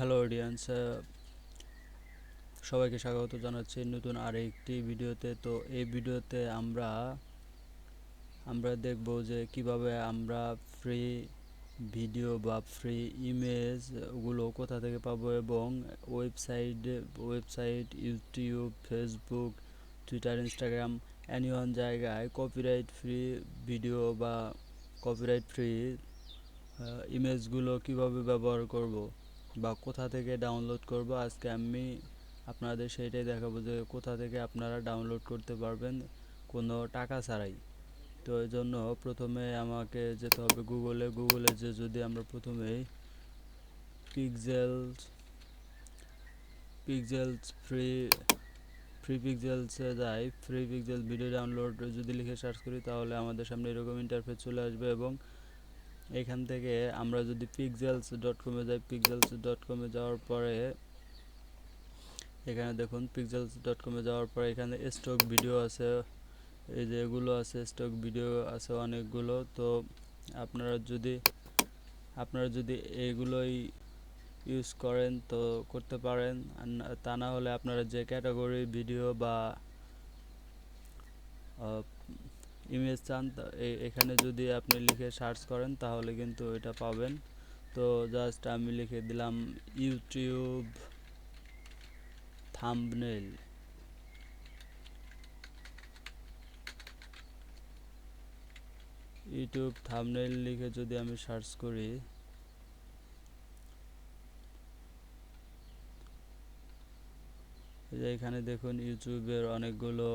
Hello audience, সবাইকে স্বাগত জানাচ্ছি নতুন আরেকটি ভিডিওতে। তো এই ভিডিওতে আমরা দেখব যে কিভাবে আমরা ফ্রি ভিডিও বা ফ্রি ইমেজ গুলো কোথা থেকে পাবো, এবং website YouTube, Facebook, Twitter, Instagram any one জায়গায় কপিরাইট ফ্রি ভিডিও বা কপিরাইট ফ্রি ইমেজগুলো কিভাবে ব্যবহার করব বা কোথা থেকে ডাউনলোড করব। আজকে আমি আপনাদের সেইটাই দেখাবো যে কোথা থেকে আপনারা ডাউনলোড করতে পারবেন কোনো টাকা ছাড়াই। তো এই জন্য প্রথমে আমাকে যেতে হবে গুগলে যে যদি আমরা প্রথমেই পিক্সেলস পিক্সেলস ফ্রি পিক্সেলসে যাই, ফ্রি পিক্সেল ভিডিও ডাউনলোড যদি লিখে সার্চ করি তাহলে আমাদের সামনে এরকম ইন্টারফেস চলে আসবে। এবং এখান থেকে আমরা যদি pixels.com-এ যাই, pixels.com-এ যাওয়ার পরে এখানে দেখুন pixels.com-এ যাওয়ার পরে এখানে স্টক ভিডিও আছে, এই যে এগুলো আছে স্টক ভিডিও আছে অনেকগুলো। তো আপনারা যদি এইগুলোই ইউজ করেন তো করতে পারেন, তা না হলে আপনারা যে ক্যাটাগরির ভিডিও বা ইমেজ চান এখানে যদি আপনি লিখে সার্চ করেন তাহলে কিন্তু এটা পাবেন। তো জাস্ট আমি লিখে দিলাম ইউটিউব থাম্বনেল। লিখে যদি আমি সার্চ করি, এখানে দেখুন ইউটিউবের অনেকগুলো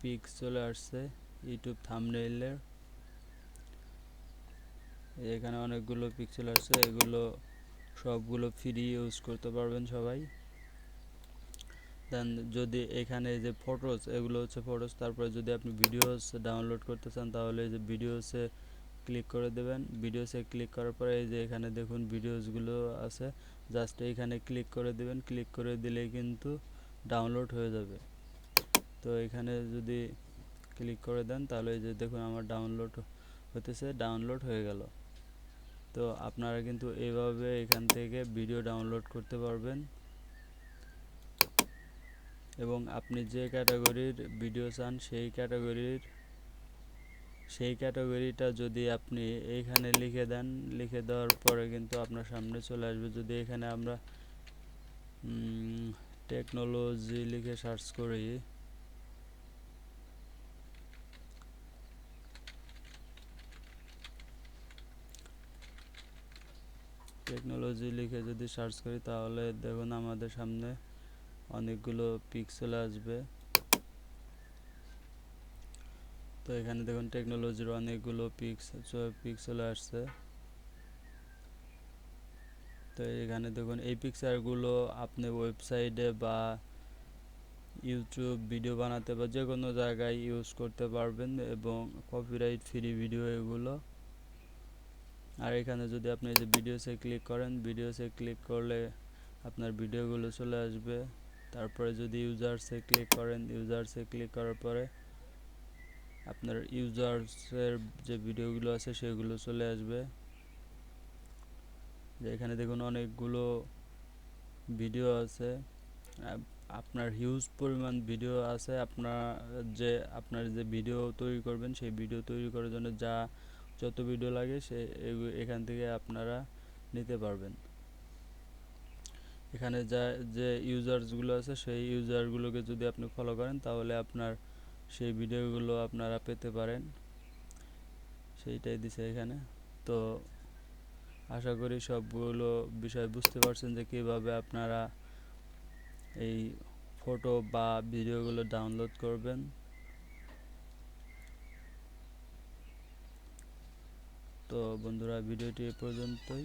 পিক্স চলে আসছে ইউটিউব থাম্বনেইলের। এখানে অনেকগুলো পিক্স চলে আসছে, এগুলো সবগুলো ফ্রি ইউজ করতে পারবেন সবাই। দেন যদি এখানে যে ফটোস, এগুলো হচ্ছে ফটোস। তারপরে যদি আপনি ভিডিওস ডাউনলোড করতে চান তাহলে এই যে ভিডিওসে ক্লিক করে দেবেন। ভিডিওসে ক্লিক করার পরে এই যে এখানে দেখুন ভিডিওসগুলো আছে, জাস্ট এইখানে ক্লিক করে দেবেন। ক্লিক করে দিলেই কিন্তু ডাউনলোড হয়ে যাবে। তো এখানে যদি ক্লিক করে দেন তাহলে এই যে দেখুন আমার ডাউনলোড হয়ে গেল। তো আপনারা কিন্তু এইভাবে এখান থেকে ভিডিও ডাউনলোড করতে পারবেন, এবং আপনি যে ক্যাটাগরির ভিডিও চান সেই ক্যাটাগরিটা যদি আপনি এইখানে লিখে দেন, লিখে দেওয়ার পরে কিন্তু আপনার সামনে চলে আসবে। যদি এখানে আমরা টেকনোলজি লিখে সার্চ করি, তাহলে দেখুন আমাদের সামনে অনেকগুলো পিক্সেল আসবে। তো এখানে দেখুন টেকনোলজির অনেকগুলো পিক্সেল আসছে। তো এখানে দেখুন এই পিকচারগুলো আপনি ওয়েবসাইটে বা ইউটিউব ভিডিও বানাতে বা যে কোনো জায়গায় ইউজ করতে পারবেন, এবং কপিরাইট ফ্রি ভিডিও এগুলো। আর এখানে যদি আপনি এই যে ভিডিওসে ক্লিক করেন, ভিডিওসে ক্লিক করলে আপনার ভিডিওগুলো চলে আসবে। তারপরে যদি ইউজার্সে ক্লিক করেন, ইউজার্সে ক্লিক করার পরে আপনার ইউজার্সের যে ভিডিওগুলো আছে সেগুলো চলে আসবে। যে এখানে দেখুন অনেকগুলো ভিডিও আছে, আপনার হিউজ পরিমাণ ভিডিও আছে। আপনার যে ভিডিও তৈরি করবেন সেই ভিডিও তৈরি করার জন্য যত ভিডিও লাগে এখান থেকে আপনারা নিতে পারবেন। এখানে যে ইউজার্সগুলো আছে সেই ইউজারগুলোকে যদি আপনি ফলো করেন তাহলে আপনার সেই ভিডিওগুলো আপনারা পেতে পারেন, সেইটাই দিছে এখানে। তো আশা করি সবগুলো বিষয় বুঝতে পারছেন যে কীভাবে আপনারা এই ফটো বা ভিডিওগুলো ডাউনলোড করবেন। তো বন্ধুরা, ভিডিওটি এ পর্যন্তই।